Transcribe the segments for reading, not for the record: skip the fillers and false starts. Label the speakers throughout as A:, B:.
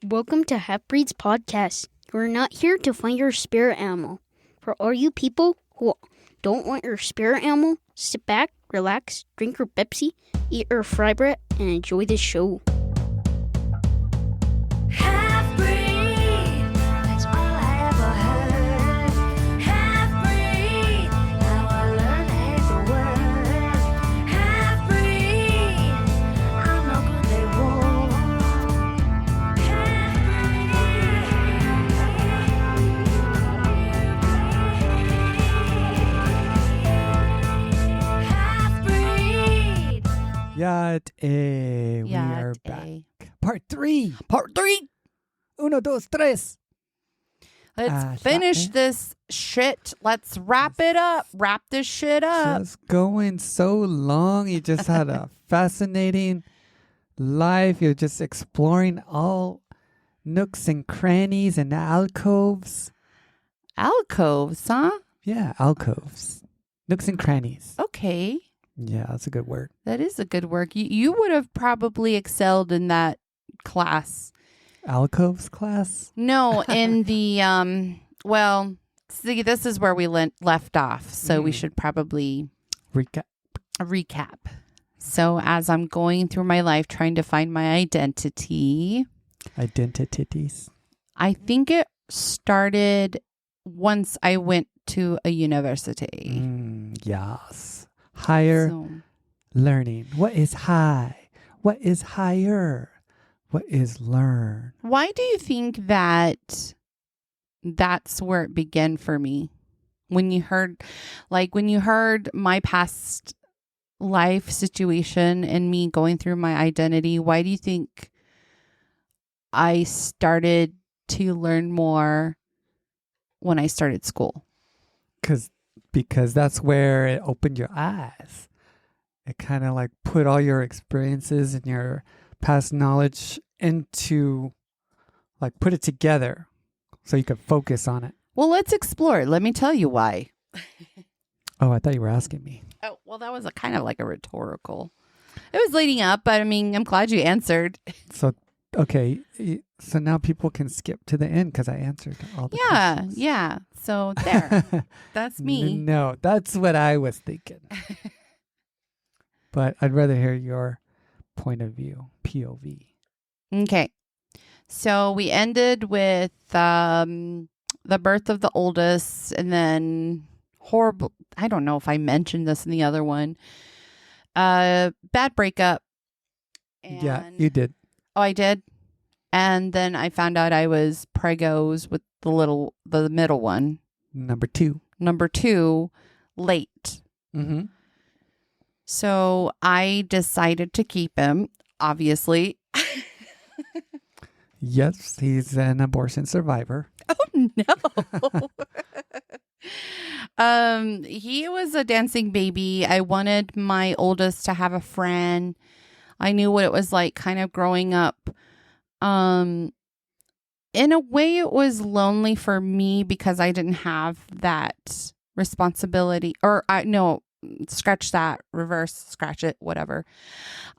A: Welcome to Haffbreedz podcast. We're not here to find your spirit animal. For all you people who don't want your spirit animal, sit back, relax, drink your Pepsi, eat your fry bread, and enjoy the show.
B: Half-breed, that's all I ever heard. Half-breed, now I learn every word. Half-breed, I'm no good, they won't. Half-breed.
C: We are back. Part 3. Uno, dos, tres.
D: Let's finish this shit. Let's wrap it up. Wrap this shit up.
C: Just going so long. You just had a fascinating life. You're just exploring all nooks and crannies and alcoves.
D: Alcoves, huh?
C: Yeah, alcoves. Nooks and crannies.
D: Okay.
C: Yeah, that's a good word.
D: That is a good work. You would have probably excelled in that class.
C: Alcoves class?
D: No, in the, see, this is where we left off. So we should probably recap. So as I'm going through my life trying to find my identities, I think it started once I went to a university.
C: Yes. Higher learning. What is high? What is higher? What is learn?
D: Why do you think that that's where it began for me? When you heard my past life situation and me going through my identity, why do you think I started to learn more when I started school?
C: Because that's where it opened your eyes. It kind of like put all your experiences and your past knowledge into, like, put it together so you could focus on it.
D: Well, let's explore. Let me tell you why.
C: Oh, I thought you were asking me.
D: Oh, well, that was kind of like a rhetorical. It was leading up, but I mean, I'm glad you answered.
C: So, okay. So now people can skip to the end because I answered all the questions.
D: Yeah. So there. That's me.
C: No, that's what I was thinking. But I'd rather hear your point of view, POV.
D: Okay. So we ended with the birth of the oldest, and then horrible. I don't know if I mentioned this in the other one. Bad breakup.
C: Yeah, you did.
D: Oh, I did. And then I found out I was pregos with the middle one.
C: Number 2,
D: late.
C: Mm-hmm.
D: So I decided to keep him, obviously.
C: Yes, he's an abortion survivor.
D: Oh, no. He was a dancing baby. I wanted my oldest to have a friend. I knew what it was like kind of growing up. In a way, it was lonely for me because I didn't have that responsibility. Scratch that, reverse, scratch it, whatever.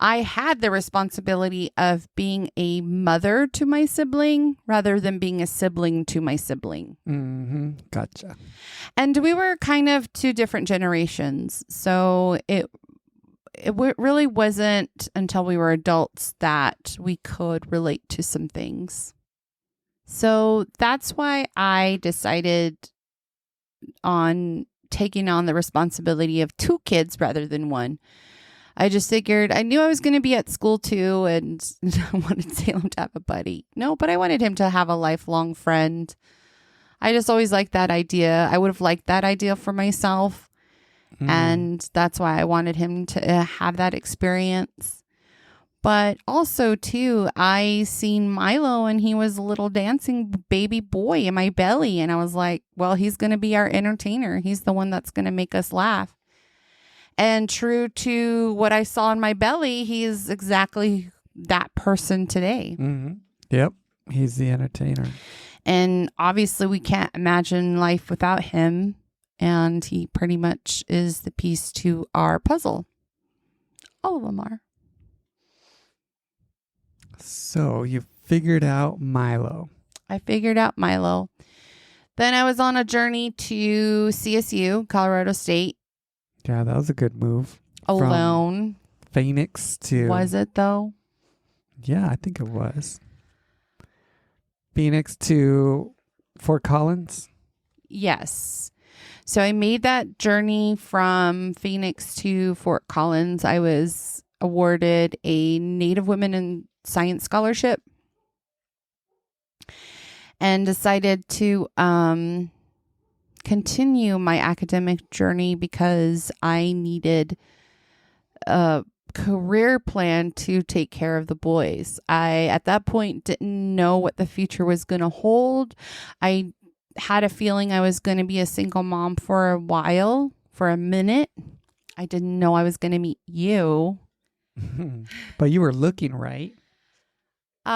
D: I had the responsibility of being a mother to my sibling rather than being a sibling to my sibling.
C: Mm-hmm. Gotcha.
D: And we were kind of two different generations. So it really wasn't until we were adults that we could relate to some things. So that's why I decided on taking on the responsibility of 2 kids rather than 1. I just figured I knew I was going to be at school too, and I wanted Salem to have a buddy. No, but I wanted him to have a lifelong friend. I just always liked that idea. I would have liked that idea for myself. And that's why I wanted him to have that experience. But also, too, I seen Milo and he was a little dancing baby boy in my belly. And I was like, well, he's going to be our entertainer. He's the one that's going to make us laugh. And true to what I saw in my belly, he's exactly that person today.
C: Mm-hmm. Yep. He's the entertainer.
D: And obviously, we can't imagine life without him. And he pretty much is the piece to our puzzle. All of them are.
C: So you figured out Milo.
D: I figured out Milo. Then I was on a journey to CSU, Colorado State.
C: Yeah, that was a good move.
D: Alone.
C: From Phoenix to...
D: Was it though?
C: Yeah, I think it was. Phoenix to Fort Collins?
D: Yes. So I made that journey from Phoenix to Fort Collins. I was awarded a Native Women in Science Scholarship and decided to continue my academic journey because I needed a career plan to take care of the boys. I, at that point, didn't know what the future was going to hold. I had a feeling I was going to be a single mom for a while, for a minute. I didn't know I was going to meet you.
C: But you were looking right. No,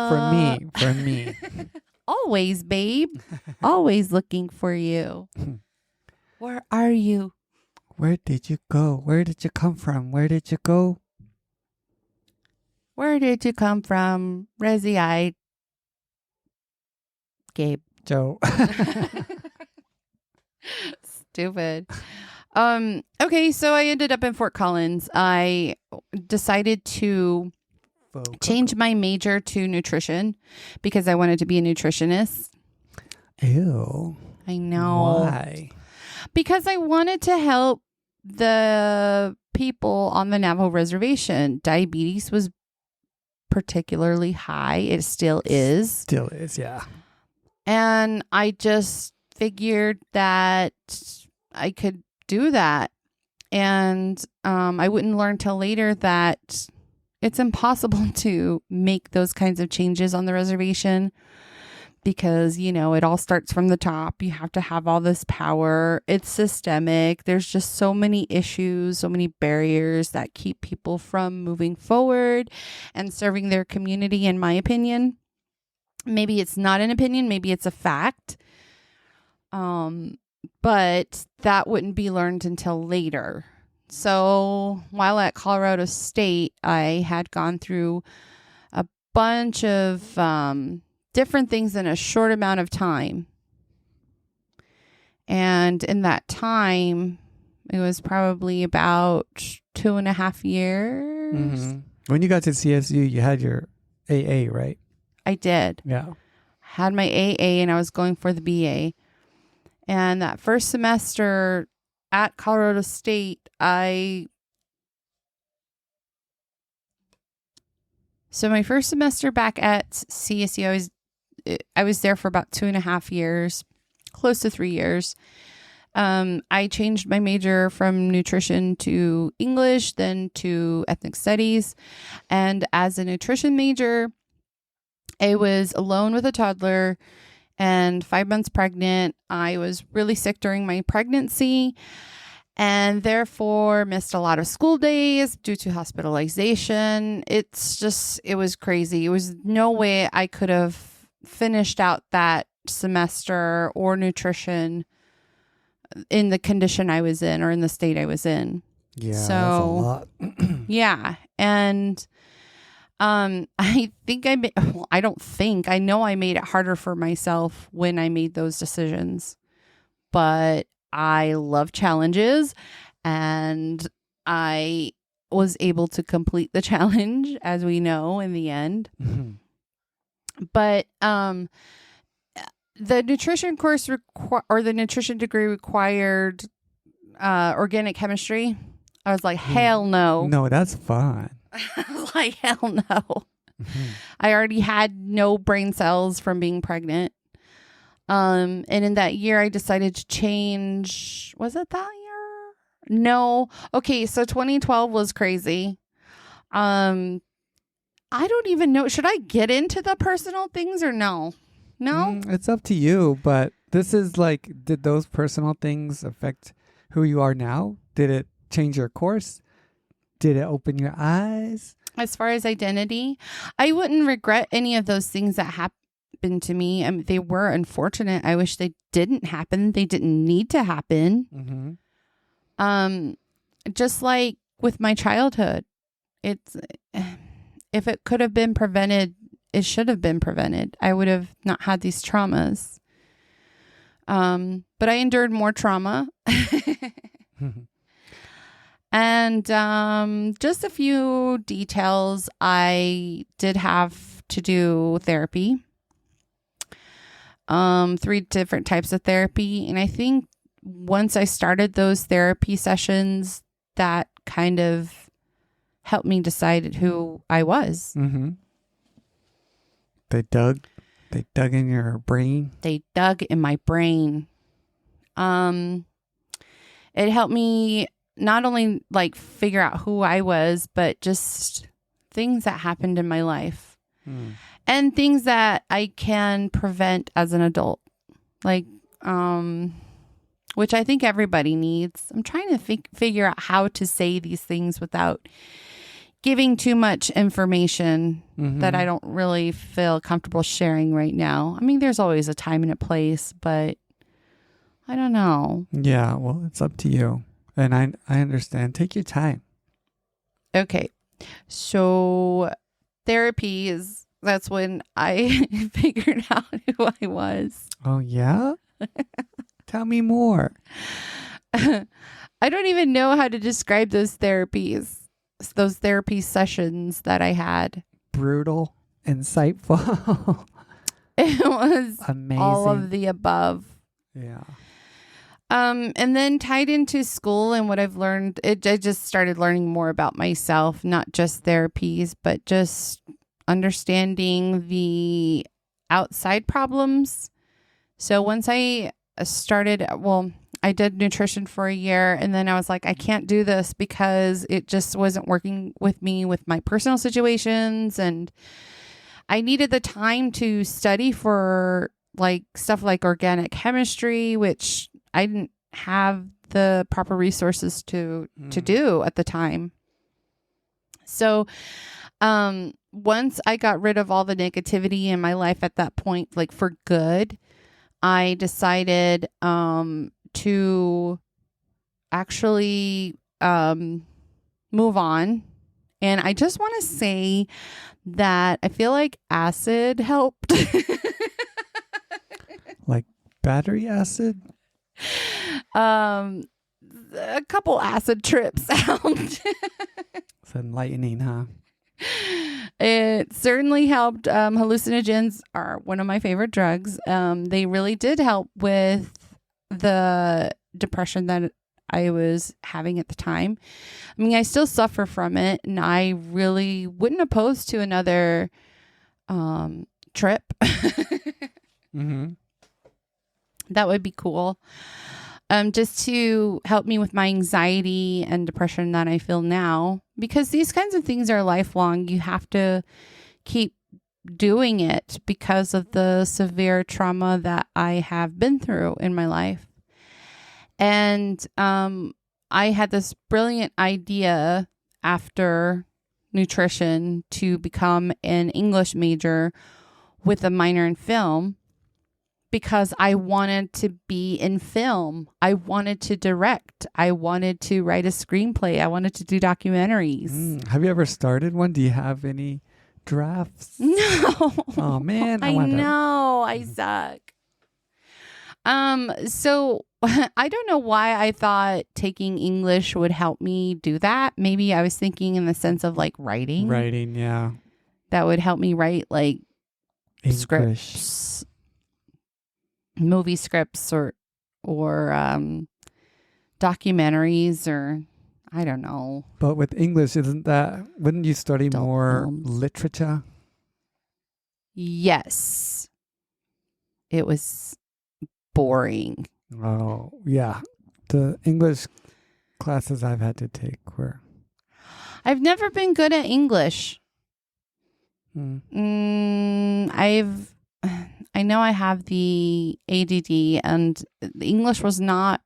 C: for me.
D: Always, babe. Always looking for you. Where are you?
C: Where did you go? Where did you come from? Where did you go?
D: Where did you come from? Resi-eyed Gabe.
C: Joe.
D: Stupid. Okay, so I ended up in Fort Collins. I decided to change my major to nutrition because I wanted to be a nutritionist.
C: Ew.
D: I know.
C: Why?
D: Because I wanted to help the people on the Navajo reservation. Diabetes was particularly high. It still is.
C: Still is, yeah.
D: And I just figured that I could do that. And I wouldn't learn till later that it's impossible to make those kinds of changes on the reservation because, you know, it all starts from the top. You have to have all this power. It's systemic. There's just so many issues, so many barriers that keep people from moving forward and serving their community, in my opinion. Maybe it's not an opinion. Maybe it's a fact. But that wouldn't be learned until later. So while at Colorado State, I had gone through a bunch of different things in a short amount of time. And in that time, it was probably about 2.5 years.
C: Mm-hmm. When you got to CSU, you had your AA, right?
D: I did.
C: Yeah.
D: Had my AA and I was going for the BA. And that first semester at Colorado State, so my first semester back at CSU, I was there for about 2.5 years, close to 3 years. I changed my major from nutrition to English, then to ethnic studies. And as a nutrition major, I was alone with a toddler and 5 months pregnant. I was really sick during my pregnancy and therefore missed a lot of school days due to hospitalization. It was crazy. It was no way I could have finished out that semester or nutrition in the condition I was in or in the state I was in.
C: Yeah,
D: so,
C: that's a lot.
D: Yeah. And I know I made it harder for myself when I made those decisions, but I love challenges and I was able to complete the challenge, as we know, in the end.
C: Mm-hmm.
D: But, the nutrition course or the nutrition degree required, organic chemistry. I was like, hell no.
C: No, that's fun.
D: I was like, hell no.
C: Mm-hmm.
D: I already had no brain cells from being pregnant. And in that year, I decided to change. Was it that year? No. Okay, so 2012 was crazy. I don't even know. Should I get into the personal things or no? No?
C: It's up to you, but this is like, did those personal things affect who you are now? Did it change your course? Did it open your eyes?
D: As far as identity, I wouldn't regret any of those things that happened to me. I mean, they were unfortunate. I wish they didn't happen. They didn't need to happen.
C: Mm-hmm.
D: Just like with my childhood, if it could have been prevented, it should have been prevented. I would have not had these traumas. But I endured more trauma. And just a few details. I did have to do therapy. 3 different types of therapy. And I think once I started those therapy sessions, that kind of helped me decide who I was.
C: Mm-hmm. They dug in your brain.
D: They dug in my brain. It helped me not only like figure out who I was, but just things that happened in my life and things that I can prevent as an adult, like, which I think everybody needs. I'm trying to figure out how to say these things without giving too much information that I don't really feel comfortable sharing right now. I mean, there's always a time and a place, but I don't know.
C: Yeah, well, it's up to you. And I understand. Take your time.
D: Okay. So therapy that's when I figured out who I was.
C: Oh, yeah? Tell me more.
D: I don't even know how to describe those therapy sessions that I had.
C: Brutal, insightful.
D: It was
C: amazing.
D: all of the above.
C: Yeah.
D: And then tied into school and what I've learned, I just started learning more about myself, not just therapies, but just understanding the outside problems. So once I started, I did nutrition for a year, and then I was like, I can't do this because it just wasn't working with me with my personal situations. And I needed the time to study for like stuff like organic chemistry, which I didn't have the proper resources to do at the time. So, once I got rid of all the negativity in my life at that point, like for good, I decided, to actually, move on. And I just want to say that I feel like acid helped.
C: Like battery acid?
D: A couple acid trips helped.
C: It's enlightening, huh?
D: It certainly helped. Hallucinogens are one of my favorite drugs. They really did help with the depression that I was having at the time. I mean, I still suffer from it, and I really wouldn't oppose to another trip. That would be cool. Just to help me with my anxiety and depression that I feel now, because these kinds of things are lifelong. You have to keep doing it because of the severe trauma that I have been through in my life. And I had this brilliant idea after nutrition to become an English major with a minor in film, because I wanted to be in film. I wanted to direct. I wanted to write a screenplay. I wanted to do documentaries.
C: Have you ever started one? Do you have any drafts?
D: No.
C: Oh, man.
D: I know. I suck. So I don't know why I thought taking English would help me do that. Maybe I was thinking in the sense of like writing.
C: Writing, yeah.
D: That would help me write like
C: English
D: scripts. Movie scripts or documentaries, or I don't know.
C: But with English, wouldn't you study
D: Adult
C: more
D: films.
C: literature?
D: Yes. It was boring.
C: Oh, yeah. The English classes I've had to take were...
D: I've never been good at English. I know I have the ADD, and the English was not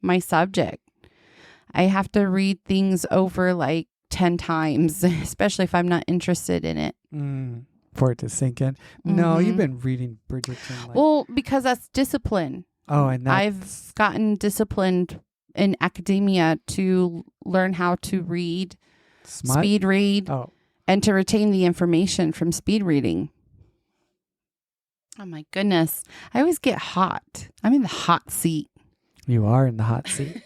D: my subject. I have to read things over like 10 times, especially if I'm not interested in it.
C: For it to sink in. No, you've been reading Bridgerton.
D: Well, because that's discipline.
C: Oh, and
D: I've gotten disciplined in academia to learn how to read,
C: smut?
D: speed read,
C: Oh.
D: and to retain the information from speed reading. Oh my goodness. I always get hot. I'm in the hot seat.
C: You are in the hot seat.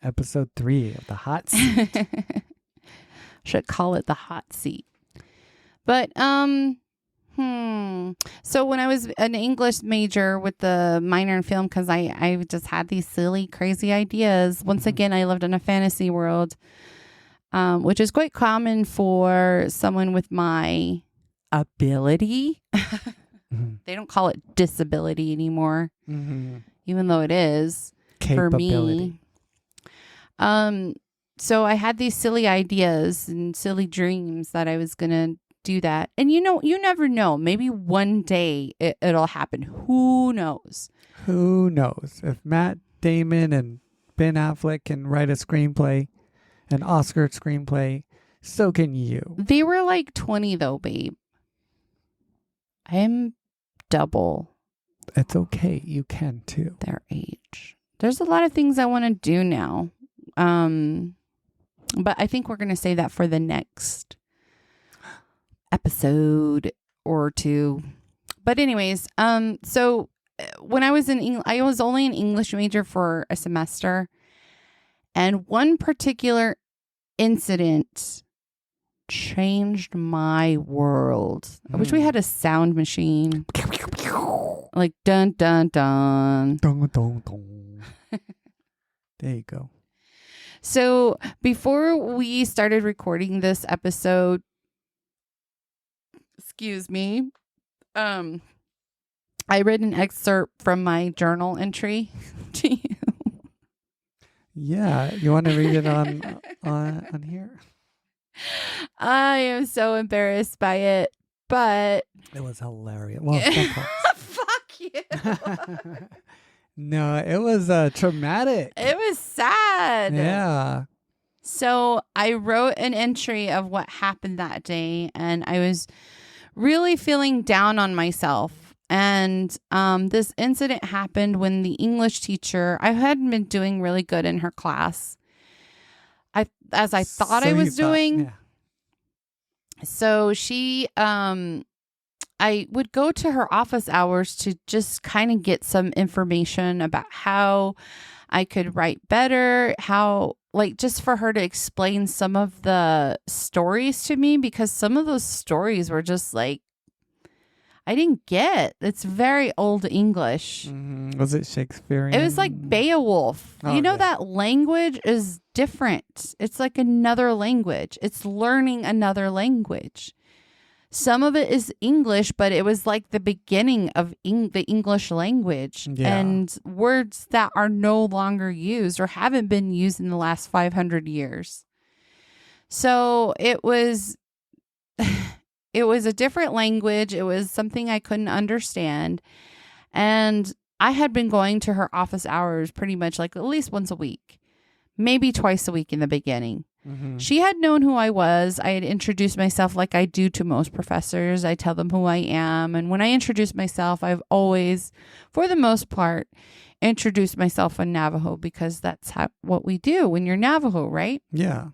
C: Episode 3 of the hot seat.
D: Should call it the hot seat. But, so when I was an English major with the minor in film, because I just had these silly, crazy ideas. Once again, I lived in a fantasy world, which is quite common for someone with my ability. They don't call it disability anymore, even though it is for me. So I had these silly ideas and silly dreams that I was going to do that. And you never know. Maybe one day it'll happen. Who knows?
C: Who knows? If Matt Damon and Ben Affleck can write a screenplay, an Oscar screenplay, so can you.
D: They were like 20 though, babe. I am double.
C: It's okay. You can too.
D: Their age. There's a lot of things I want to do now. But I think we're going to say that for the next episode or two. But anyways, so when I was I was only an English major for a semester, and one particular incident changed my world. I wish we had a sound machine. Like dun dun dun.
C: Dun, dun, dun. There you go.
D: So before we started recording this episode, excuse me, I read an excerpt from my journal entry to you.
C: Yeah, you want to read it on here?
D: I am so embarrassed by it, but
C: It was hilarious. Well, some parts.
D: fuck you.
C: No, it was traumatic.
D: It was sad.
C: Yeah.
D: So I wrote an entry of what happened that day, and I was really feeling down on myself. And this incident happened when the English teacher, I hadn't been doing really good in her class, as I thought I was doing.
C: Yeah.
D: So she, I would go to her office hours to just kind of get some information about how I could write better, just for her to explain some of the stories to me, because some of those stories were just like, I didn't get. It's very old English.
C: Mm-hmm. Was it Shakespearean?
D: It was like Beowulf.
C: Oh, yeah.
D: That language is different. It's like another language. It's learning another language. Some of it is English, but it was like the beginning of the English language, and words that are no longer used or haven't been used in the last 500 years. So it was a different language. It was something I couldn't understand. And I had been going to her office hours pretty much like at least once a week, maybe twice a week in the beginning. Mm-hmm. She had known who I was. I had introduced myself like I do to most professors. I tell them who I am. And when I introduce myself, I've always, for the most part, introduced myself in Navajo, because that's what we do when you're Navajo, right?
C: Yeah.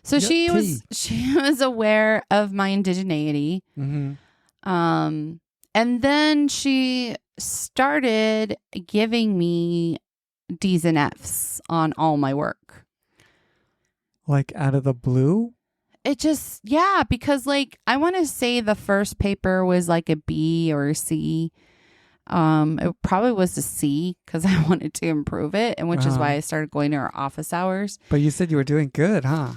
D: So she was aware of my indigeneity.
C: Mm-hmm.
D: And then she started giving me D's and F's on all my work.
C: Like out of the blue?
D: It just, because like, I want to say the first paper was like a B or a C. It probably was a C because I wanted to improve it, and which is why I started going to her office hours.
C: But you said you were doing good, huh?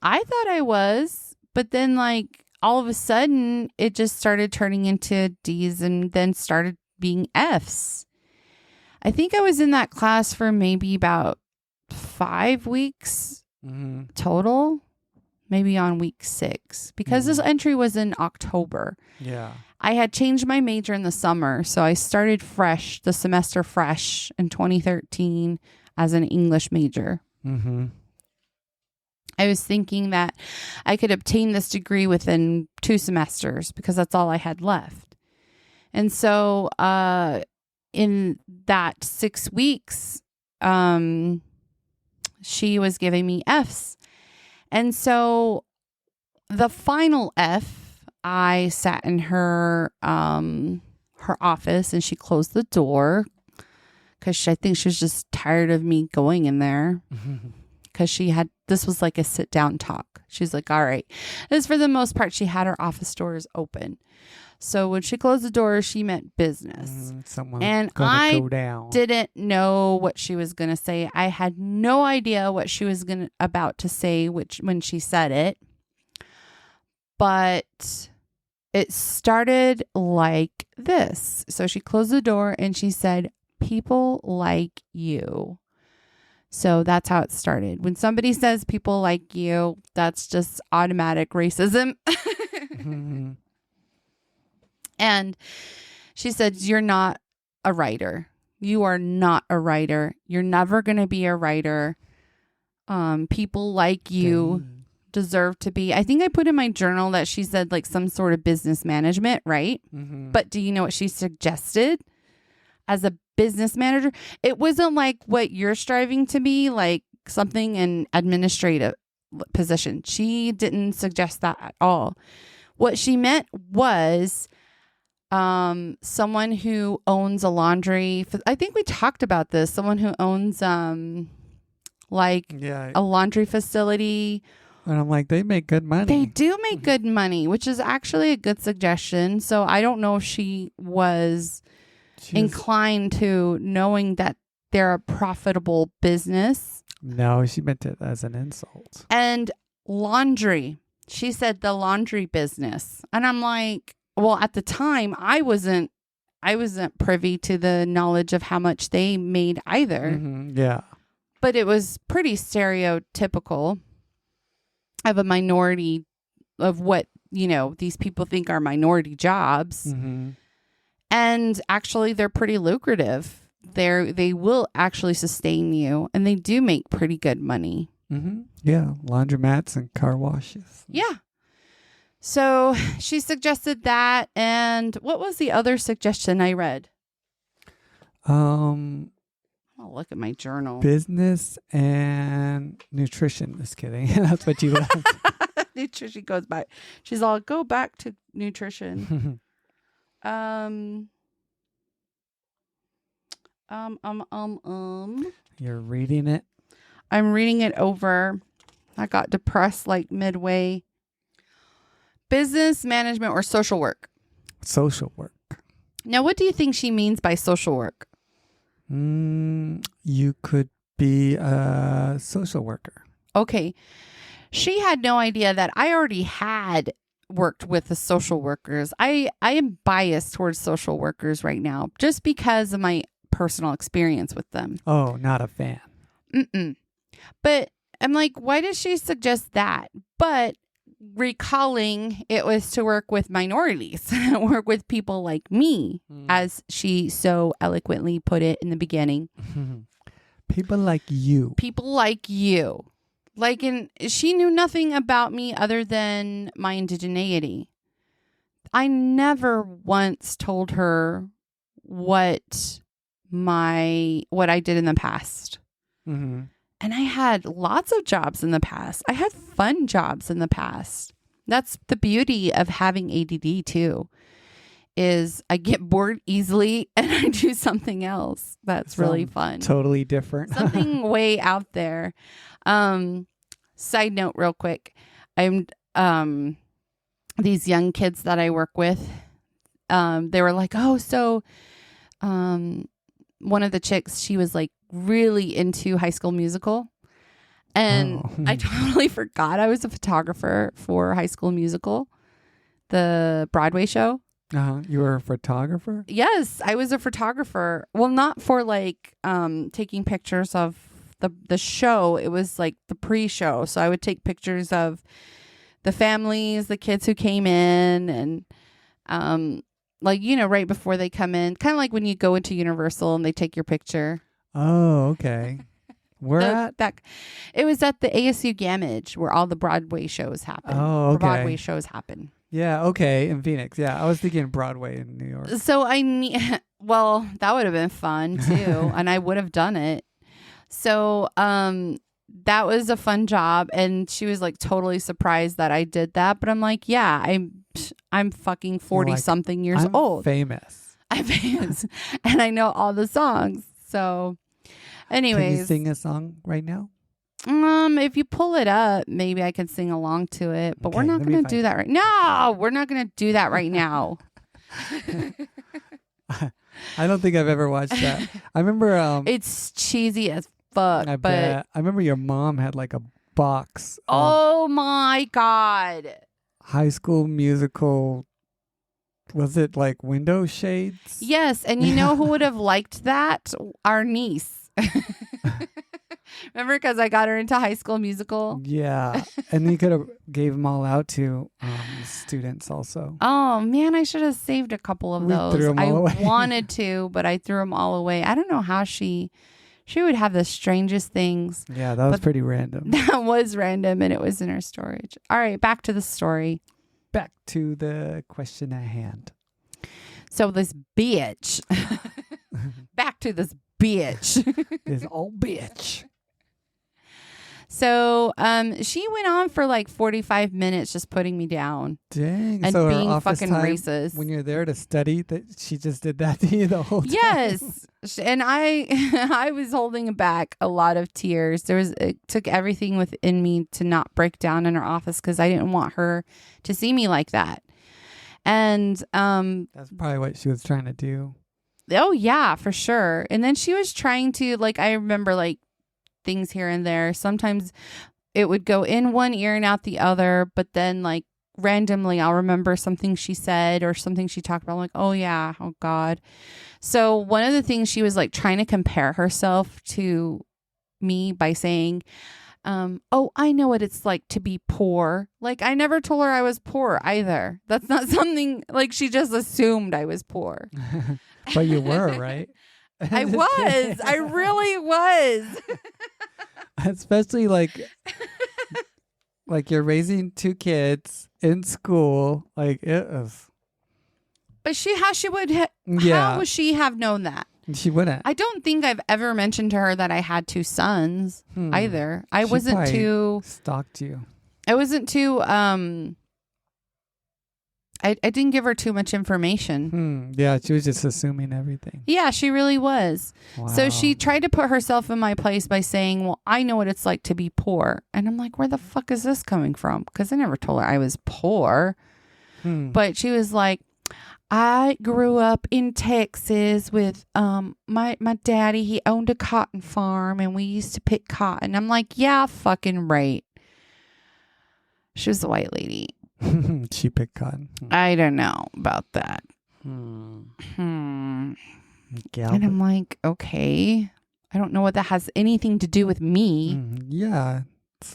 D: I thought I was, but then like all of a sudden it just started turning into D's and then started being F's. I think I was in that class for maybe about 5 weeks total, maybe on week 6, because this entry was in October.
C: Yeah.
D: I had changed my major in the summer, so I started the semester fresh in 2013 as an English major. Mm-hmm. I was thinking that I could obtain this degree within 2 semesters because that's all I had left. And so in that 6 weeks, she was giving me F's. And so the final F, I sat in her office and she closed the door because I think she was just tired of me going in there. Because this was like a sit down talk. She's like, all right. As for the most part, she had her office doors open. So when she closed the door, she meant business.
C: Someone's
D: and
C: gonna go down.
D: Didn't know what she was going to say. I had no idea what she was about to say when she said it. But it started like this. So she closed the door and she said, people like you. So that's how it started. When somebody says people like you, that's just automatic racism. And she said, you're not a writer. You are not a writer. You're never going to be a writer. People like you deserve to be. I think I put in my journal that she said like some sort of business management, right? But do you know what she suggested as a business manager? It wasn't like what you're striving to be, like something in administrative position. She didn't suggest that at all. What she meant was someone who owns a laundry. I think we talked about this. Someone who owns a laundry facility.
C: And I'm like, they make good money.
D: They do make good money, which is actually a good suggestion. So I don't know if she was inclined to knowing that they're a profitable business.
C: No, she meant it as an insult.
D: And laundry. She said the laundry business. And I'm like, well, at the time I wasn't privy to the knowledge of how much they made either.
C: Yeah.
D: But it was pretty stereotypical of a minority of what, these people think are minority jobs. And actually they're pretty lucrative. They will actually sustain you, and they do make pretty good money.
C: Yeah. Laundromats and car washes.
D: Yeah. So she suggested that. And what was the other suggestion I read?
C: I'll
D: look at my journal.
C: Business and nutrition. Just kidding. That's what you left.
D: Nutrition goes back. She's all, go back to nutrition.
C: You're reading it?
D: I'm reading it over. I got depressed like midway. Business management or social work?
C: Social work.
D: Now, what do you think she means by social work?
C: You could be a social worker.
D: Okay. She had no idea that I already had worked with the social workers. I am biased towards social workers right now just because of my personal experience with them.
C: Oh, not a fan.
D: But I'm like, why does she suggest that? But recalling it was to work with minorities, work with people like me, as she so eloquently put it in the beginning.
C: People like you.
D: People like you. Like, she knew nothing about me other than my indigeneity. I never once told her what I did in the past. And I had lots of jobs in the past. I had fun jobs in the past. That's the beauty of having ADD too, is I get bored easily and I do something else that's really fun.
C: Totally different.
D: Something way out there. Side note real quick. I'm these young kids that I work with, they were like, oh, so one of the chicks, she was like really into High School Musical. And I totally forgot I was a photographer for High School Musical, the Broadway show.
C: You were a photographer?
D: Yes, I was a photographer. Well, not for like taking pictures of the show. It was like the pre-show. So I would take pictures of the families, the kids who came in, and like, right before they come in, kind of like when you go into Universal and they take your picture.
C: Oh, okay. Where at?
D: It was at the ASU Gamage where all the Broadway shows happen.
C: Oh, okay.
D: Broadway shows happen.
C: Yeah, okay, in Phoenix. Yeah, I was thinking Broadway in New York.
D: So well, that would have been fun too, and I would have done it. So, that was a fun job. And she was like totally surprised that I did that. But I'm like, yeah, I'm fucking 40
C: like,
D: something years
C: I'm
D: old.
C: famous.
D: I'm famous. And I know all the songs. So anyways.
C: Can you sing a song right now?
D: If you pull it up, maybe I can sing along to it, but we're
C: Okay,
D: not
C: let me
D: going to
C: find
D: do that right. No, we're not going to do that right now.
C: I don't think I've ever watched that. I remember
D: It's cheesy as fuck,
C: I
D: but
C: bet. I remember your mom had like a box of
D: oh my God.
C: High School Musical. Was it like window shades?
D: Yes, and you know who would have liked that? Our niece. Remember, because I got her into High School Musical?
C: Yeah. And you could have gave them all out to students also.
D: Oh, man, I should have saved a couple of
C: We
D: those.
C: threw 'em
D: I
C: all away.
D: wanted to, but I threw them all away. I don't know how she would have the strangest things.
C: Yeah, that was
D: But-
C: pretty random.
D: That was random, and it was in her storage. All right, back to the story.
C: Back to the question at hand.
D: So this bitch, back to this bitch.
C: This old bitch.
D: So she went on for like 45 minutes just putting me down
C: Dang.
D: and
C: so her
D: being
C: office
D: fucking
C: time,
D: racist.
C: when you're there to study, that she just did that to you the whole time.
D: Yes. And I was holding back a lot of tears. It took everything within me to not break down in her office because I didn't want her to see me like that. And
C: That's probably what she was trying to do.
D: oh yeah, for sure. And then she was trying to, like, I remember like things here and there. Sometimes it would go in one ear and out the other, but then like randomly I'll remember something she said or something she talked about. I'm like, oh yeah, oh God. So one of the things she was like trying to compare herself to me by saying, oh, I know what it's like to be poor. Like, I never told her I was poor either. That's not something, like, she just assumed I was poor.
C: But you were, right?
D: I was. I really was.
C: Especially like you're raising two kids in school. Like it was.
D: But how
C: Yeah.
D: would she have known that?
C: She wouldn't.
D: I don't think I've ever mentioned to her that I had two sons either. I
C: She
D: wasn't
C: probably
D: too.
C: stalked you.
D: I wasn't too. I didn't give her too much information.
C: Yeah, she was just assuming everything.
D: Yeah, she really was.
C: Wow.
D: So she tried to put herself in my place by saying, well, I know what it's like to be poor. And I'm like, where the fuck is this coming from? Because I never told her I was poor. But she was like, I grew up in Texas with my daddy. He owned a cotton farm and we used to pick cotton. I'm like, yeah, fucking right. She was a white lady.
C: She picked cotton.
D: I don't know about that.
C: Galvin.
D: And I'm like, okay. I don't know what that has anything to do with me.
C: Yeah,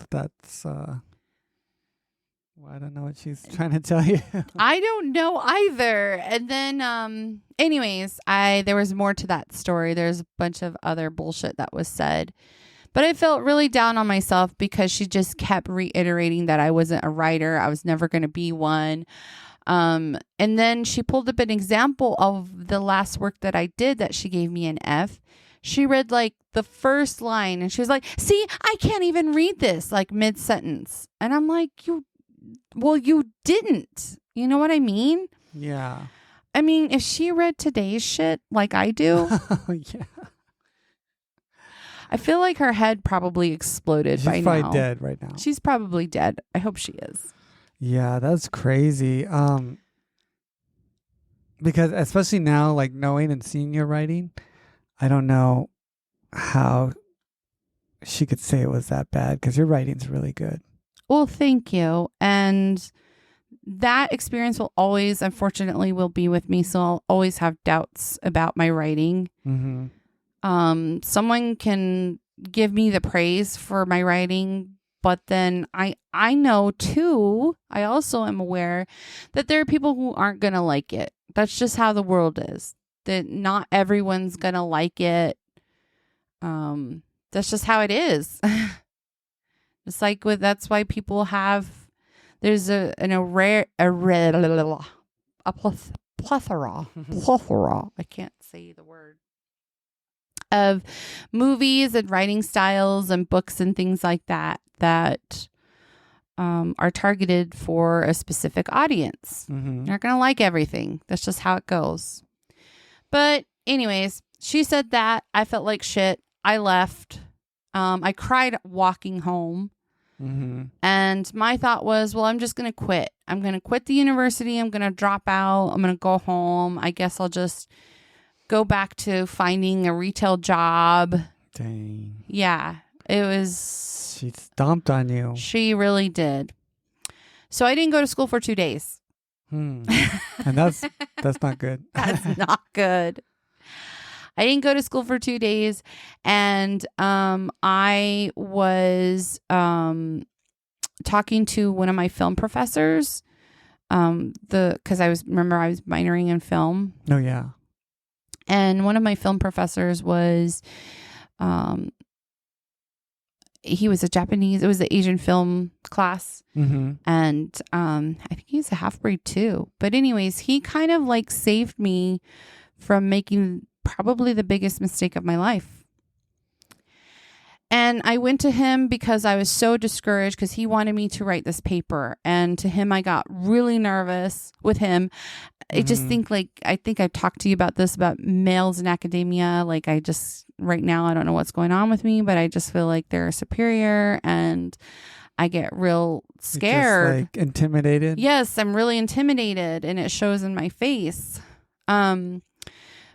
C: that's. Well, I don't know what she's trying to tell you.
D: I don't know either. And then, anyways, there was more to that story. There's a bunch of other bullshit that was said. But I felt really down on myself because she just kept reiterating that I wasn't a writer. I was never going to be one. And then she pulled up an example of the last work that I did that she gave me an F. She read like the first line and she was like, see, I can't even read this, like mid-sentence. And I'm like, you didn't. You know what I mean?
C: Yeah.
D: I mean, if she read today's shit like I do,
C: Yeah.
D: I feel like her head probably exploded
C: She's
D: by now.
C: probably dead right now.
D: She's probably dead. I hope she is.
C: Yeah, that's crazy. Because especially now, like knowing and seeing your writing, I don't know how she could say it was that bad because your writing's really good.
D: Well, thank you. And that experience will always, unfortunately, will be with me. So I'll always have doubts about my writing.
C: Mm-hmm.
D: Someone can give me the praise for my writing, but then I know too, I also am aware that there are people who aren't going to like it. That's just how the world is. That not everyone's going to like it. That's just how it is. It's like that's why people there's a plethora. I can't say the word. of movies and writing styles and books and things like that are targeted for a specific audience.
C: Mm-hmm.
D: You're not going to like everything. That's just how it goes. But anyways, she said that. I felt like shit. I left. I cried walking home.
C: Mm-hmm.
D: And my thought was, well, I'm just going to quit. I'm going to quit the university. I'm going to drop out. I'm going to go home. I guess I'll just go back to finding a retail job.
C: Dang.
D: Yeah, it was.
C: She stomped on you.
D: She really did. So I didn't go to school for 2 days.
C: And that's not good.
D: That's not good. I didn't go to school for 2 days, and I was talking to one of my film professors, because I was minoring in film,
C: Oh yeah.
D: and one of my film professors was, he was a Japanese. It was the Asian film class,
C: Mm-hmm.
D: and I think he's a half-breed too. But anyways, he kind of like saved me from making probably the biggest mistake of my life. And I went to him because I was so discouraged because he wanted me to write this paper. And to him, I got really nervous with him. I just think I think I've talked to you about this, about males in academia. Like right now, I don't know what's going on with me, but I just feel like they're superior and I get real scared.
C: Just, like, intimidated.
D: Yes, I'm really intimidated and it shows in my face.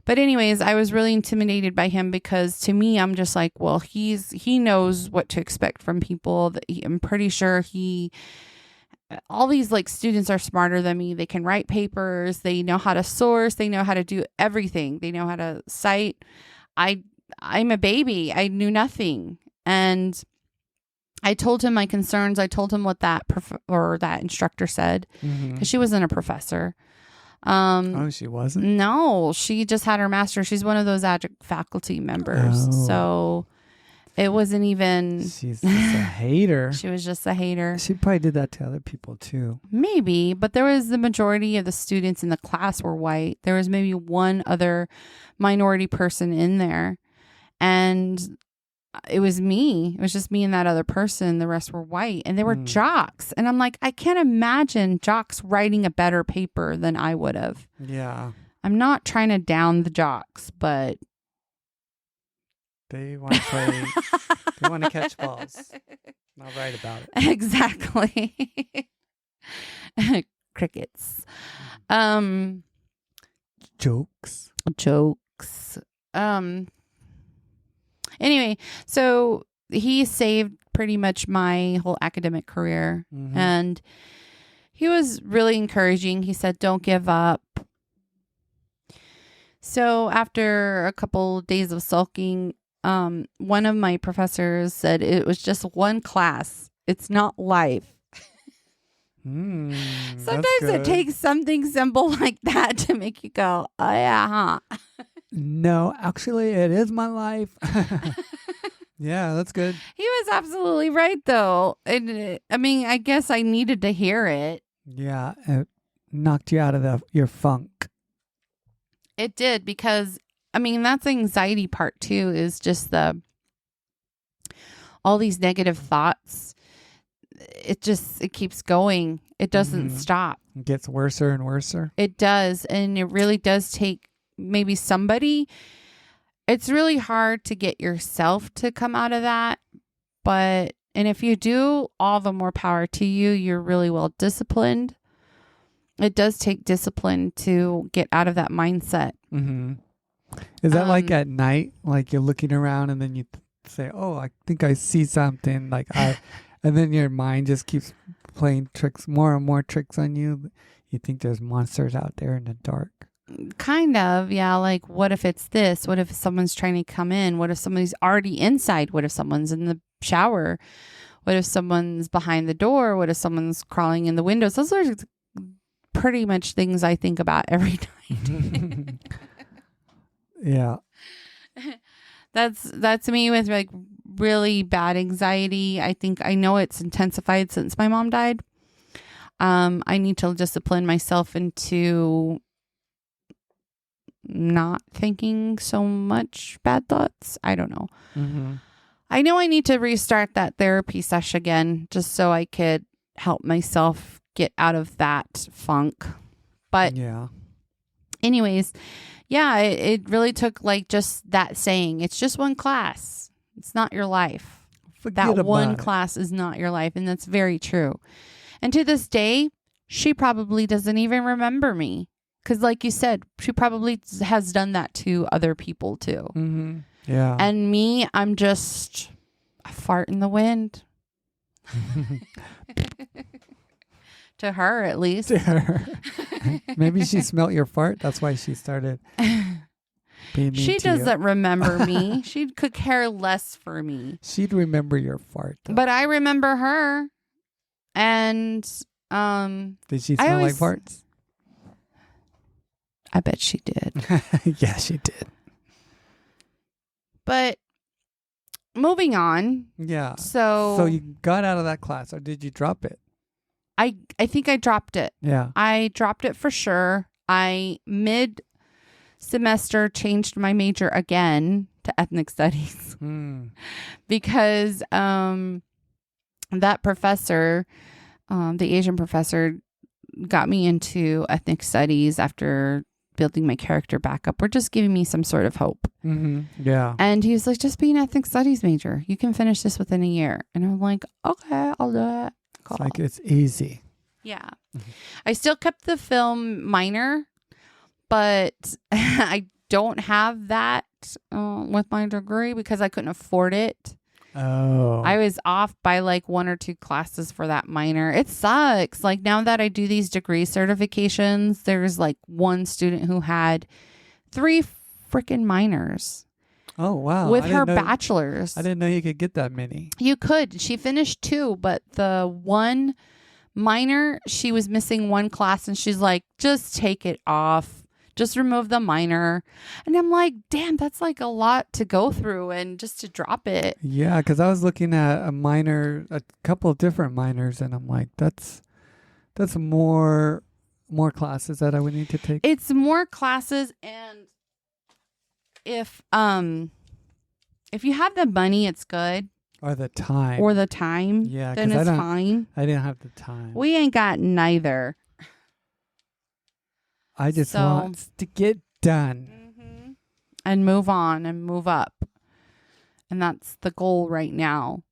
D: But anyways, I was really intimidated by him because to me, I'm just like, well, he knows what to expect from people. I'm pretty sure all these like students are smarter than me. They can write papers. They know how to source. They know how to do everything. They know how to cite. I'm a baby. I knew nothing. And I told him my concerns. I told him what that instructor said, because she wasn't a professor.
C: Oh, she wasn't?
D: No, she just had her master's. She's one of those adjunct faculty members.
C: Oh.
D: So it wasn't even.
C: She's just a hater.
D: She was just a hater.
C: She probably did that to other people too.
D: Maybe, but there was the majority of the students in the class were white. There was maybe one other minority person in there. And it was me. It was just me and that other person. The rest were white, and they were jocks. And I'm like, I can't imagine jocks writing a better paper than I would have.
C: Yeah.
D: I'm not trying to down the jocks, but
C: They want to play. They want to catch balls. I'll write about it.
D: Exactly. Crickets.
C: Jokes.
D: Anyway, so he saved pretty much my whole academic career. And he was really encouraging. He said, don't give up. So after a couple days of sulking, one of my professors said it was just one class. It's not life. Sometimes it takes something simple like that to make you go, oh yeah, huh?
C: No, actually, it is my life. Yeah, that's good.
D: He was absolutely right, though. And I mean, I guess I needed to hear it.
C: Yeah, it knocked you out of your funk.
D: It did, because I mean, that's the anxiety part too, is just all these negative thoughts. It keeps going. It doesn't stop.
C: It gets worser and worser.
D: It does. And it really does take maybe somebody. It's really hard to get yourself to come out of that. And if you do, all the more power to you. You're really well disciplined. It does take discipline to get out of that mindset.
C: Is that like at night? Like you're looking around and then you say, oh, I think I see something. And then your mind just keeps playing more and more tricks on you. You think there's monsters out there in the dark.
D: Kind of, yeah. Like, what if it's this? What if someone's trying to come in? What if somebody's already inside? What if someone's in the shower? What if someone's behind the door? What if someone's crawling in the windows? Those are pretty much things I think about every night.
C: Yeah.
D: That's me with like really bad anxiety. I know it's intensified since my mom died. I need to discipline myself into not thinking so much bad thoughts. I don't know.
C: Mm-hmm.
D: I know I need to restart that therapy session again just so I could help myself get out of that funk. But
C: Yeah.
D: anyways, yeah, it really took like just that saying, it's just one class. It's not your life.
C: Forget
D: That one
C: about it.
D: class is not your life. And that's very true. And to this day, she probably doesn't even remember me. Because like you said, she probably has done that to other people too.
C: Mm-hmm. Yeah.
D: And me, I'm just a fart in the wind. To her, at least.
C: Maybe she smelt your fart. That's why she started being mean
D: She
C: to you.
D: doesn't remember me. She could care less for me.
C: She'd remember your fart, though.
D: But I remember her. And
C: Did she
D: I
C: smell
D: always-
C: like farts?
D: I bet she did.
C: Yeah, she did.
D: But moving on.
C: Yeah.
D: So,
C: So you got out of that class, or did you drop it?
D: I think I dropped it.
C: Yeah.
D: I dropped it for sure. I mid-semester changed my major again to ethnic studies because that professor, the Asian professor, got me into ethnic studies after building my character back up, or just giving me some sort of hope.
C: Mm-hmm. Yeah.
D: And he was like, just be an ethnic studies major. You can finish this within a year. And I'm like, okay, I'll do it. Cool.
C: It's like it's easy.
D: Yeah. I still kept the film minor, but I don't have that with my degree because I couldn't afford it.
C: Oh.
D: I was off by like 1 or 2 classes for that minor. It sucks. Like now that I do these degree certifications, there's like one student who had 3 freaking minors
C: Oh, wow.
D: with
C: I
D: her
C: didn't know-
D: bachelor's.
C: I didn't know you could get that many.
D: You could. She finished 2, but the one minor, she was missing 1 class and she's like, just take it off. Just remove the minor. And I'm like, damn, that's like a lot to go through and just to drop it.
C: Yeah, because I was looking at a couple of different minors, and I'm like, that's more classes that I would need to take.
D: It's more classes, and if you have the money, it's good.
C: Or the time.
D: Or the time,
C: Yeah,
D: then
C: 'cause
D: it's fine.
C: I didn't have the time.
D: We ain't got neither.
C: I just
D: So-
C: want to get done.
D: And move on and move up. And that's the goal right now.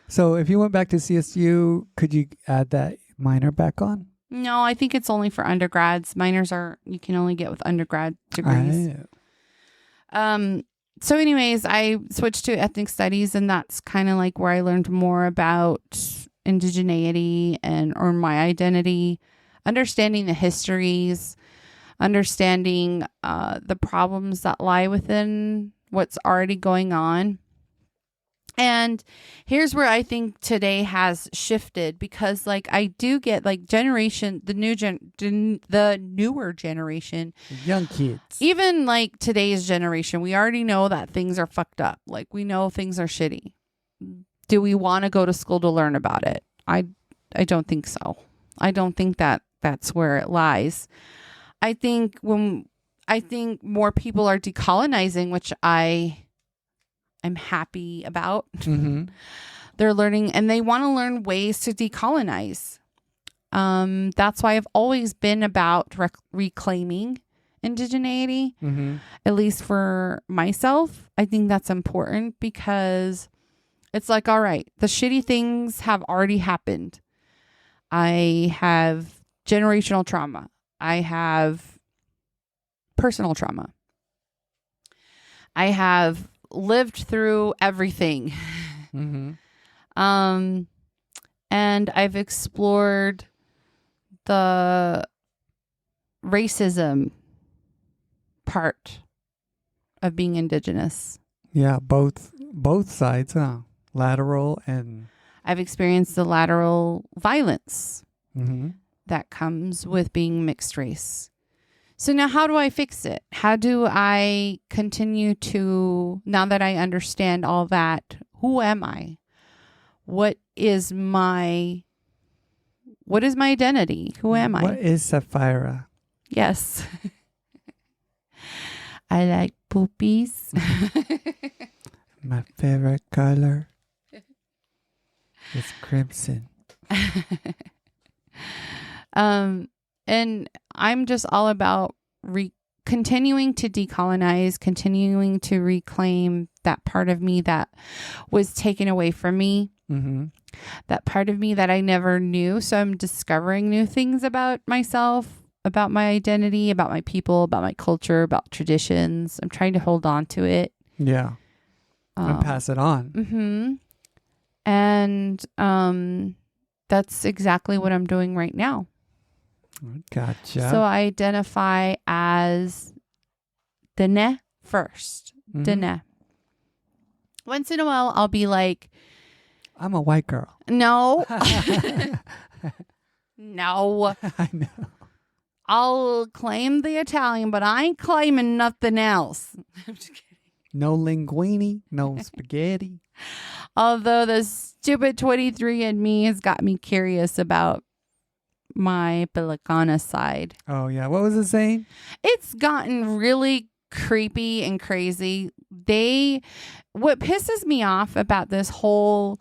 C: So if you went back to CSU, could you add that minor back on?
D: No, I think it's only for undergrads. Minors you can only get with undergrad degrees. So anyways, I switched to ethnic studies, and that's kind of like where I learned more about indigeneity or my identity, understanding the histories, understanding the problems that lie within what's already going on. And here's where I think today has shifted, because like I do get like the newer generation,
C: Young kids.
D: even like today's generation, we already know that things are fucked up. Like we know things are shitty. Do we want to go to school to learn about it? I don't think so. I don't think that's where it lies. I think more people are decolonizing, which I'm happy about.
C: Mm-hmm.
D: They're learning, and they want to learn ways to decolonize. That's why I've always been about reclaiming indigeneity, at least for myself. I think that's important because it's like, all right, the shitty things have already happened. I have generational trauma. I have personal trauma. I have lived through everything. And I've explored the racism part of being Indigenous.
C: Yeah, both sides, huh? Lateral and
D: I've experienced the lateral violence
C: mm-hmm.
D: that comes with being mixed race. So now how do I fix it? How do I continue to, now that I understand all that, who am I? What is my identity? Who am I?
C: What is Fira?
D: Yes. I like poopies.
C: My favorite color is crimson.
D: And I'm just all about continuing to decolonize, continuing to reclaim that part of me that was taken away from me.
C: Mm-hmm.
D: That part of me that I never knew. So I'm discovering new things about myself, about my identity, about my people, about my culture, about traditions. I'm trying to hold on to it.
C: Yeah. And pass it on.
D: Mm-hmm. And that's exactly what I'm doing right now.
C: Gotcha.
D: So I identify as Dene first.
C: Mhm.
D: Dene. Once in a while, I'll be like,
C: I'm a white girl.
D: no. No.
C: I know.
D: I'll claim the Italian, but I ain't claiming nothing else. I'm just kidding.
C: No linguine, no spaghetti.
D: Although the stupid 23andMe has got me curious about my Pelicana side.
C: Oh, yeah. What was it saying?
D: It's gotten really creepy and crazy. What pisses me off about this whole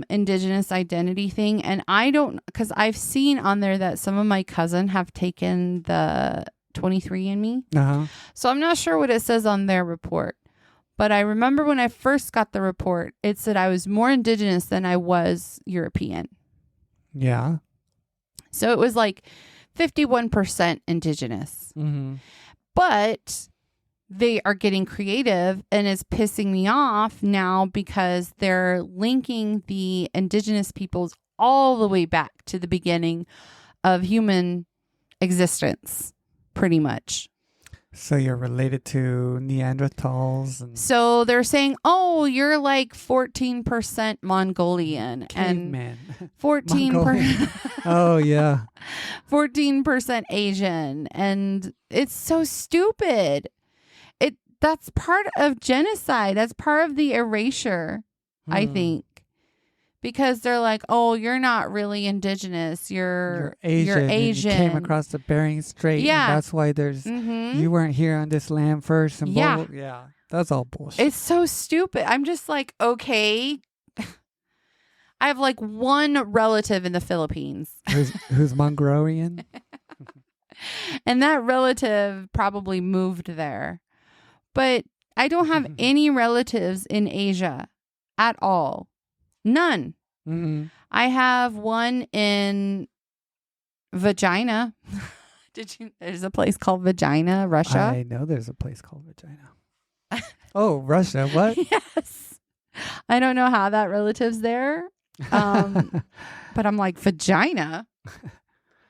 D: indigenous identity thing, and I don't, because I've seen on there that some of my cousin have taken the 23andMe.
C: Uh-huh.
D: So I'm not sure what it says on their report. But I remember when I first got the report, it said I was more indigenous than I was European.
C: Yeah.
D: So it was like 51% indigenous.
C: Mm-hmm.
D: But they are getting creative, and it's pissing me off now because they're linking the indigenous peoples all the way back to the beginning of human existence, pretty much.
C: So you're related to Neanderthals and
D: So they're saying, oh, you're like 14% Mongolian
C: cavemen.
D: and 14%,
C: Mongolian. Oh, yeah.
D: 14% Asian. And it's so stupid. That's part of genocide. That's part of the erasure, I think. Because they're like, oh, you're not really indigenous. You're
C: Asian.
D: Asian.
C: And you came across the Bering Strait.
D: Yeah.
C: And that's why there's you weren't here on this land first. And
D: Yeah.
C: blah, blah. Yeah. That's all bullshit.
D: It's so stupid. I'm just like, okay. I have like one relative in the Philippines.
C: Who's Mongolian?
D: And that relative probably moved there. But I don't have any relatives in Asia at all. None.
C: Mm-mm.
D: I have one in Vagina. There's a place called Vagina, Russia.
C: I know there's a place called Vagina. Oh, Russia. What?
D: Yes. I don't know how that relative's there. But I'm like, Vagina?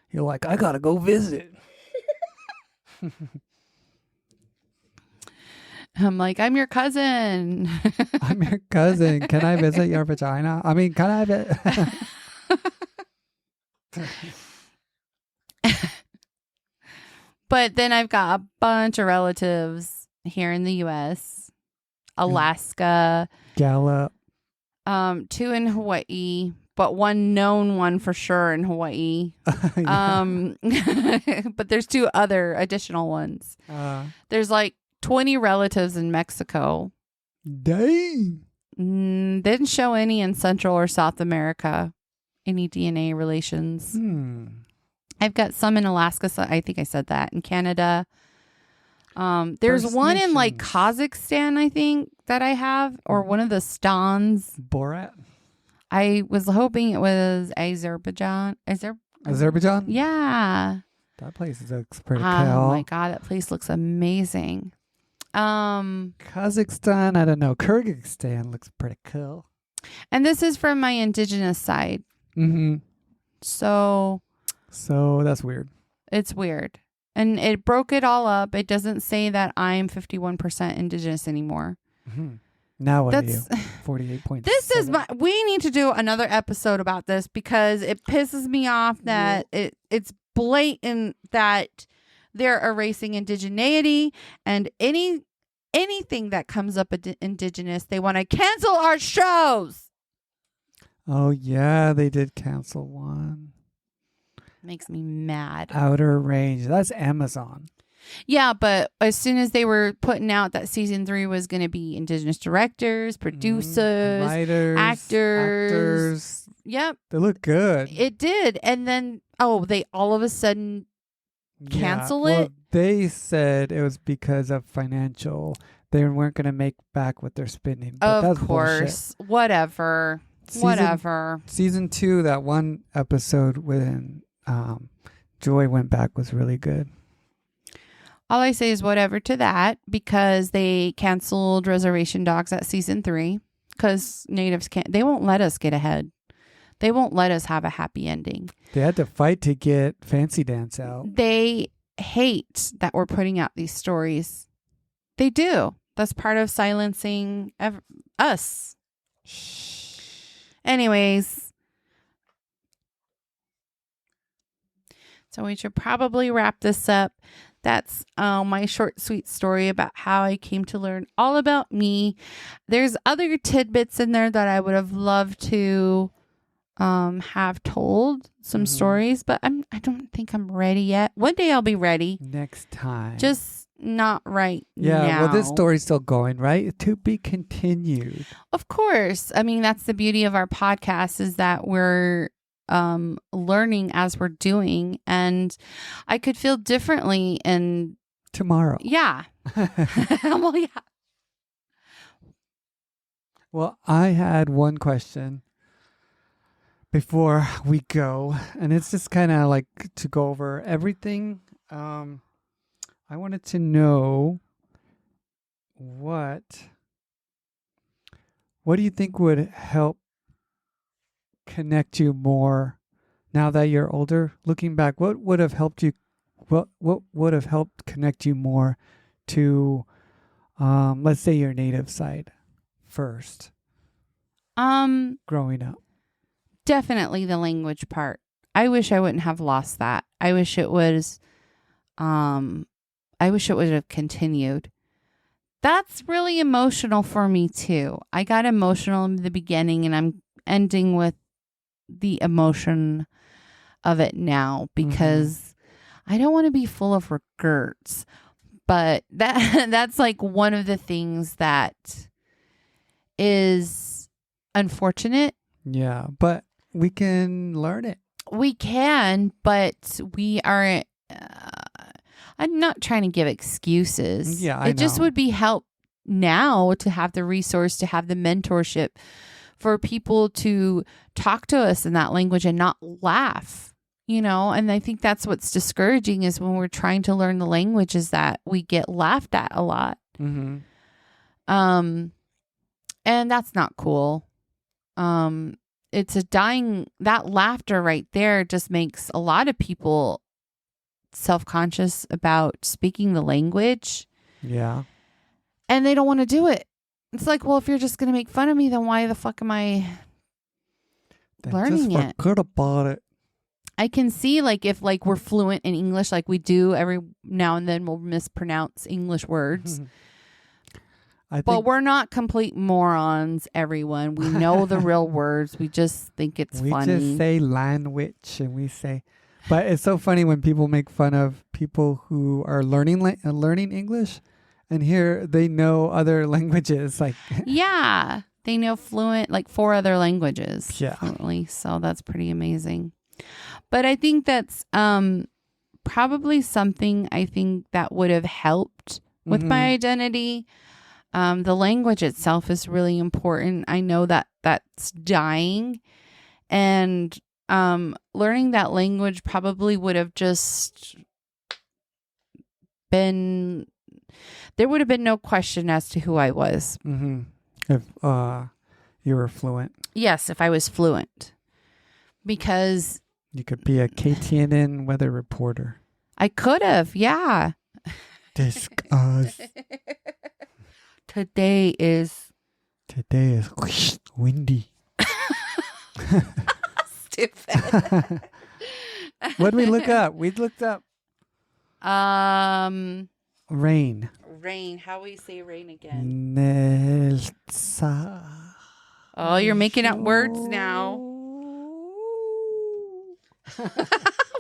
C: You're like, I gotta go visit.
D: I'm like, I'm your cousin.
C: I'm your cousin. Can I visit your vagina? I mean, can I
D: But then I've got a bunch of relatives here in the U.S., Alaska,
C: Gallup.
D: 2 in Hawaii, but one known one for sure in Hawaii.
C: Yeah.
D: But there's 2 other additional ones. There's like 20 relatives in Mexico.
C: Dang.
D: Didn't show any in Central or South America, any DNA relations. I've got some in Alaska, so I think I said that, in Canada. There's
C: First
D: one in like
C: Nations.
D: Kazakhstan, I think, that I have, or one of the Stans.
C: Borat.
D: I was hoping it was Azerbaijan.
C: Azerbaijan?
D: Yeah.
C: That place looks pretty
D: Oh
C: cool.
D: my God, that place looks amazing.
C: Kazakhstan, I don't know. Kyrgyzstan looks pretty cool.
D: And this is from my indigenous side.
C: Mm-hmm.
D: So
C: that's weird.
D: it's weird. And it broke it all up. It doesn't say that I'm 51% indigenous anymore.
C: Mm-hmm. Now what are you?
D: That's
C: 48.7.
D: This is we need to do another episode about this because it pisses me off that it's blatant that they're erasing indigeneity, and anything that comes up indigenous, they want to cancel our shows.
C: Oh, yeah, they did cancel one.
D: Makes me mad.
C: Outer Range. That's Amazon.
D: Yeah, but as soon as they were putting out that season 3 was going to be Indigenous directors, producers,
C: Writers,
D: actors. Yep,
C: They look good.
D: it did. And then, they all of a sudden cancel
C: Well,
D: it?
C: they said it was because of financial. They weren't going to make back what they're spending. But
D: Of
C: that's
D: course. Whatever. Whatever.
C: Season 2, that one episode when Joy went back was really good.
D: All I say is whatever to that, because they canceled Reservation Dogs at season 3 because natives they won't let us get ahead. They won't let us have a happy ending.
C: They had to fight to get Fancy Dance out.
D: They hate that we're putting out these stories. They do. That's part of silencing us. Anyways. So we should probably wrap this up. That's my short, sweet story about how I came to learn all about me. There's other tidbits in there that I would have loved to have told some stories, but I don't think I'm ready yet. One day I'll be ready.
C: Next time.
D: Just not right
C: yeah,
D: now.
C: well, this story's still going, right? To be continued.
D: Of course. I mean, that's the beauty of our podcast, is that we're learning as we're doing, and I could feel differently and
C: tomorrow.
D: Yeah. Well, yeah.
C: Well, I had one question before we go, and it's just kind of like to go over everything. I wanted to know what do you think would help connect you more now that you're older? Looking back, what would have helped you? What would have helped connect you more to, let's say, your native side first? Growing up.
D: Definitely the language part. I wish I wouldn't have lost that. I wish it was, I wish it would have continued. That's really emotional for me too. I got emotional in the beginning, and I'm ending with the emotion of it now, because I don't want to be full of regrets. But that's like one of the things that is unfortunate.
C: Yeah, but we can learn it.
D: We can, but we aren't. I'm not trying to give excuses.
C: Yeah, I
D: It just
C: know.
D: would be help now to have the resource, to have the mentorship for people to talk to us in that language and not laugh, And I think that's what's discouraging, is when we're trying to learn the language, is that we get laughed at a lot.
C: Mm-hmm.
D: And that's not cool. It's that laughter right there just makes a lot of people self-conscious about speaking the language.
C: Yeah.
D: And they don't want to do it. It's like, well, if you're just going to make fun of me, then why the fuck am I learning it?
C: Forget about it.
D: I can see, like, if like we're fluent in English, like we do every now and then, we'll mispronounce English words. But we're not complete morons, everyone. We know the real words. We just think it's funny.
C: We just say language, and we say, but it's so funny when people make fun of people who are learning English, and here they know other languages. Like,
D: yeah, they know like 4 other languages fluently. So that's pretty amazing. But I think that's probably something I think that would have helped with my identity. The language itself is really important. I know that that's dying, and learning that language probably would have just been, there would have been no question as to who I was.
C: If you were fluent.
D: Yes, if I was fluent. Because
C: you could be a KTNN weather reporter.
D: I could have, yeah.
C: Discuss.
D: Today is
C: windy.
D: Stupid.
C: What did we look up? We looked up rain.
D: Rain. How we say rain again?
C: Nelsa.
D: Oh, you're making up words now. What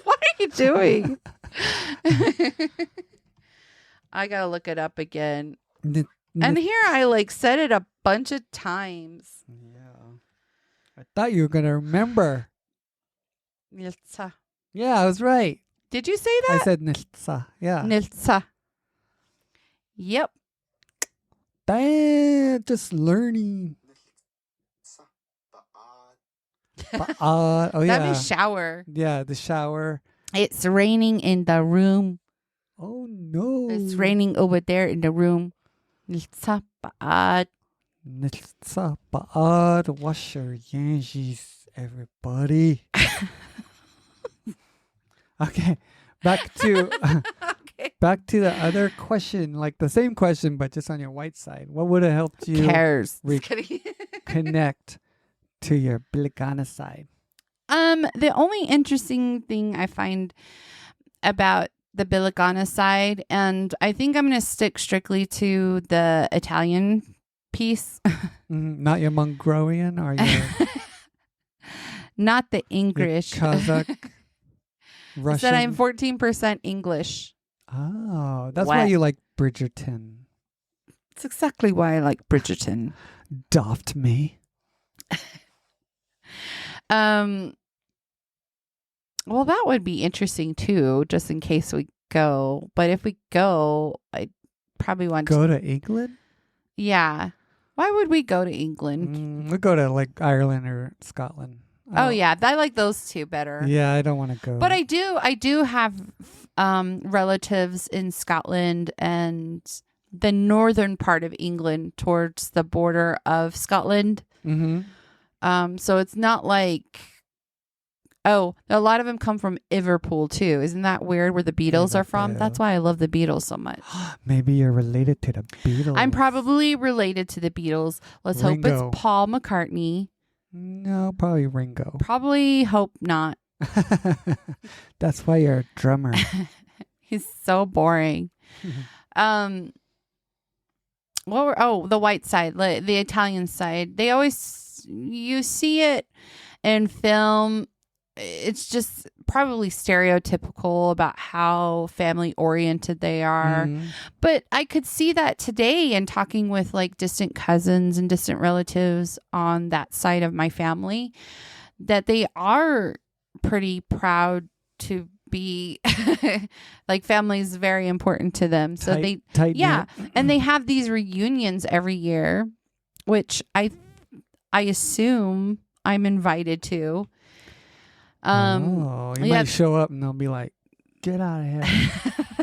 D: are you doing? I gotta look it up again.
C: N-
D: And here I like said it a bunch of times.
C: Yeah. I thought you were going to remember.
D: Nilsa.
C: Yeah, I was right.
D: Did you say
C: I
D: that?
C: said Nilsa. Yeah.
D: Nilsa. Yep.
C: Damn, just learning. Oh,
D: That
C: yeah.
D: means shower.
C: Yeah, the shower.
D: It's raining in the room.
C: Oh, no.
D: It's raining over there in the room. Nilsa baad.
C: Nilsa baad. Wash your yanjies, everybody. Okay, back to
D: Okay.
C: back to the other question, like the same question, but just on your white side. What would have helped you
D: Cares.
C: re-
D: Just kidding.
C: connect to your Bilicana side?
D: The only interesting thing I find about the Bilicana side, and I think I'm going to stick strictly to the Italian piece,
C: Not your Mongolian or your
D: not the
C: your
D: English.
C: Kazakh,
D: I
C: Russian.
D: said I'm 14% English.
C: Oh, that's why
D: What?
C: you like Bridgerton.
D: It's exactly why I like Bridgerton.
C: Doffed me.
D: Well, that would be interesting too, just in case we go. But if we go, I probably want to.
C: Go to England?
D: Yeah. Why would we go to England?
C: We go to like Ireland or Scotland.
D: Oh yeah, I like those two better.
C: Yeah, I don't want to go.
D: But I do have relatives in Scotland and the northern part of England towards the border of Scotland.
C: Mm-hmm.
D: So it's not like, a lot of them come from Liverpool too. Isn't that weird where the Beatles are from?
C: Liverpool.
D: That's why I love the Beatles so much.
C: Maybe you're related to the Beatles.
D: I'm probably related to the Beatles. Let's hope
C: Ringo.
D: it's Paul McCartney.
C: No, probably Ringo.
D: Probably hope not.
C: That's why you're a drummer.
D: He's so boring. The white side, the Italian side. They always, you see it in film. It's just probably stereotypical about how family oriented they are.
C: Mhm.
D: But I could see that today in talking with like distant cousins and distant relatives on that side of my family, that they are pretty proud to be like family is very important to them. So
C: Tight
D: yeah,
C: knit.
D: and they have these reunions every year, which I assume I'm invited to.
C: You
D: yeah.
C: might show up and they'll be like, "Get out of here."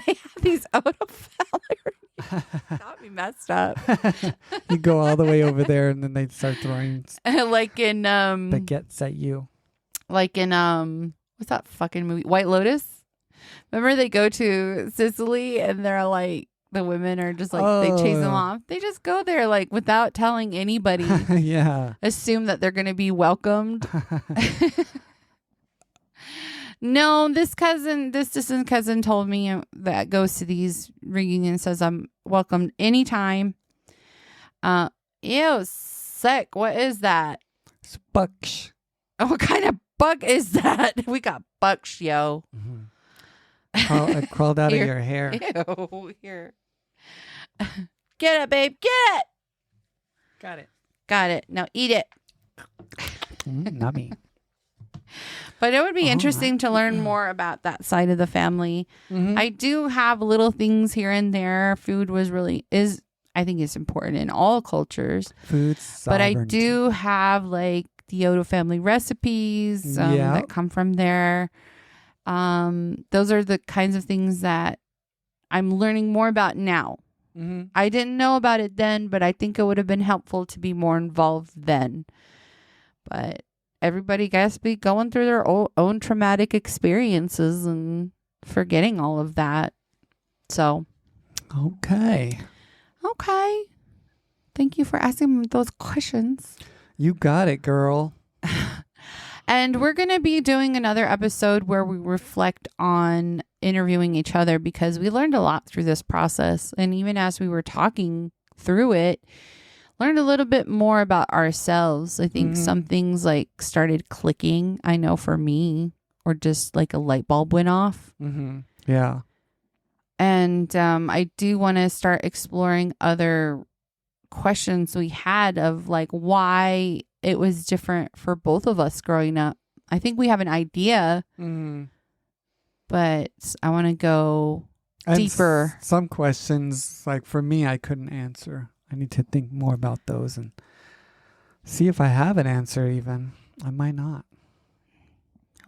D: They have these family. That would be messed up.
C: You go all the way over there and then they start throwing
D: like in
C: baguettes at you.
D: What's that fucking movie? White Lotus. Remember they go to Sicily and they're like, the women are just like, they chase them off. They just go there like without telling anybody.
C: Yeah.
D: Assume that they're going to be welcomed. No, this distant cousin told me that goes to these reunions, says I'm welcomed anytime. Ew, sick. What is that?
C: Spucks.
D: Oh, what kind of bug is that? We got bucks, yo.
C: It crawled out of
D: Here.
C: your hair.
D: Ew, here. Get it, babe. Get it. Got it. Now eat it.
C: Not me.
D: But it would be interesting to learn more about that side of the family.
C: Mhm.
D: I do have little things here and there. Food I think it's important in all cultures.
C: Food
D: But I
C: sovereignty.
D: do have like the Odo family recipes
C: Yeah.
D: that come from there. Those are the kinds of things that I'm learning more about now.
C: Mhm.
D: I didn't know about it then, but I think it would have been helpful to be more involved then. But everybody has to be going through their own traumatic experiences and forgetting all of that. So,
C: Okay.
D: okay. Thank you for asking those questions.
C: You got it, girl.
D: And we're going to be doing another episode where we reflect on interviewing each other because we learned a lot through this process. And even as we were talking through it, learned a little bit more about ourselves. I think some things like started clicking, I know for me, or just like a light bulb went off.
C: Mm-hmm. Yeah.
D: And I do want to start exploring other questions we had of like why it was different for both of us growing up. I think we have an idea, but I want to go deeper.
C: Some questions, like for me, I couldn't answer. I need to think more about those and see if I have an answer even. I might not.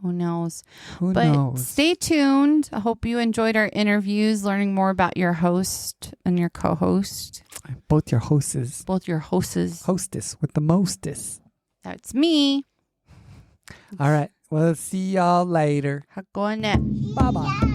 D: Who knows?
C: Who
D: But
C: knows?
D: stay tuned. I hope you enjoyed our interviews, learning more about your host and your co-host.
C: Both your hosts.
D: Both your hosts.
C: Hostess with the mostest.
D: That's me.
C: All right. Well, see y'all later.
D: Hakone.
C: Bye-bye.